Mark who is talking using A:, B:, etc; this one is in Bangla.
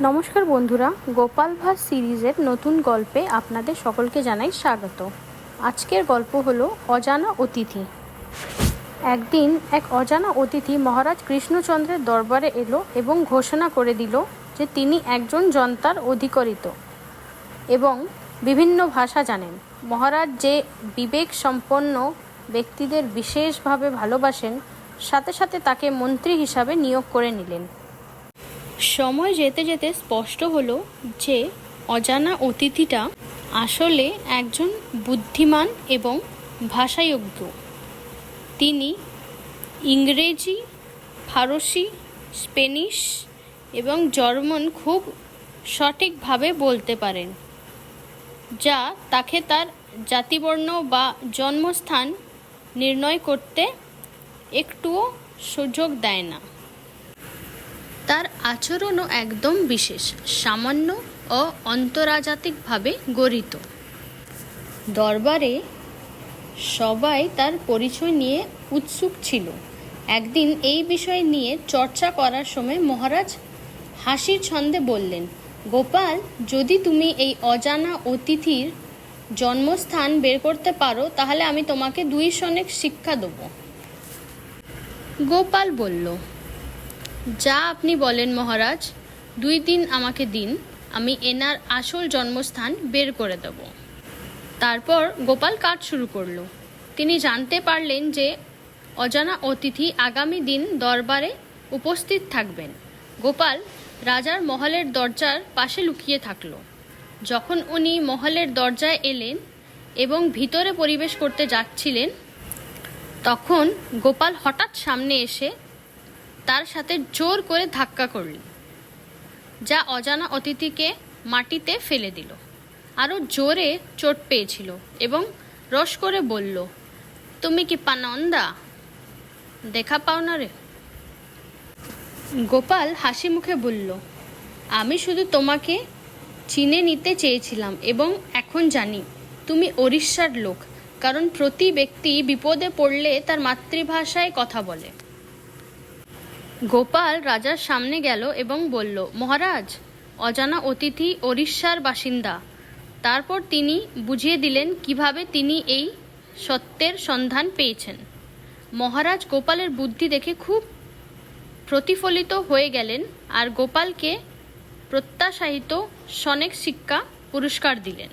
A: নমস্কার বন্ধুরা, গোপাল ভাঁড় সিরিজের নতুন গল্পে আপনাদের সকলকে জানাই স্বাগত। আজকের গল্প হলো অজানা অতিথি। একদিন এক অজানা অতিথি মহারাজ কৃষ্ণচন্দ্রের দরবারে এলো এবং ঘোষণা করে দিল যে তিনি একজন জনতার অধিকারিত এবং বিভিন্ন ভাষা জানেন। মহারাজ যে বিবেক সম্পন্ন ব্যক্তিদের বিশেষভাবে ভালোবাসেন, সাথে সাথে তাকে মন্ত্রী হিসাবে নিয়োগ করে নিলেন। সময় যেতে যেতে স্পষ্ট হলো যে অজানা অতিথিটা আসলে একজন বুদ্ধিমান এবং ভাষাযোগ্য। তিনি ইংরেজি, ফারসি, স্পেনিশ এবং জার্মান খুব সঠিকভাবে বলতে পারেন, যা তাকে তার জাতিবর্ণ বা জন্মস্থান নির্ণয় করতে একটুও সুযোগ দেয় না। তার আচরণও একদম বিশেষ, সামান্য ও আন্তর্জাতিকভাবে গঠিত। দরবারে সবাই তার পরিচয় নিয়ে উৎসুক ছিল। একদিন এই বিষয় নিয়ে চর্চা করার সময় মহারাজ হাসির ছন্দে বললেন, গোপাল, যদি তুমি এই অজানা অতিথির জন্মস্থান বের করতে পারো তাহলে আমি তোমাকে 2 সনেক শিক্ষা দেব। গোপাল বলল, যা আপনি বলেন মহারাজ, 2 দিন আমাকে দিন, আমি এনার আসল জন্মস্থান বের করে দেব। তারপর গোপাল কাজ শুরু করলো। তিনি জানতে পারলেন যে অজানা অতিথি আগামী দিন দরবারে উপস্থিত থাকবেন। গোপাল রাজার মহলের দরজার পাশে লুকিয়ে থাকলো। যখন উনি মহলের দরজায় এলেন এবং ভিতরে প্রবেশ করতে যাচ্ছিলেন, তখন গোপাল হঠাৎ সামনে এসে তার সাথে জোর করে ধাক্কা করল, যা অজানা অতিথিকে মাটিতে ফেলে দিল। আরও জোরে চোট পেয়েছিল এবং রস করে বলল, তুমি কি পানন্দা দেখা পাও না রে? গোপাল হাসি মুখে বলল, আমি শুধু তোমাকে চিনে নিতে চেয়েছিলাম এবং এখন জানি তুমি ওড়িশার লোক, কারণ প্রতি ব্যক্তি বিপদে পড়লে তার মাতৃভাষায় কথা বলে। গোপাল রাজার সামনে গেল এবং বলল, মহারাজ, অজানা অতিথি ওড়িশার বাসিন্দা। তারপর তিনি বুঝিয়ে দিলেন কিভাবে তিনি এই সত্যের সন্ধান পেয়েছেন। মহারাজ গোপালের বুদ্ধি দেখে খুব প্রতিফলিত হয়ে গেলেন আর গোপালকে প্রত্যাশিত সনেক শিক্ষা পুরস্কার দিলেন।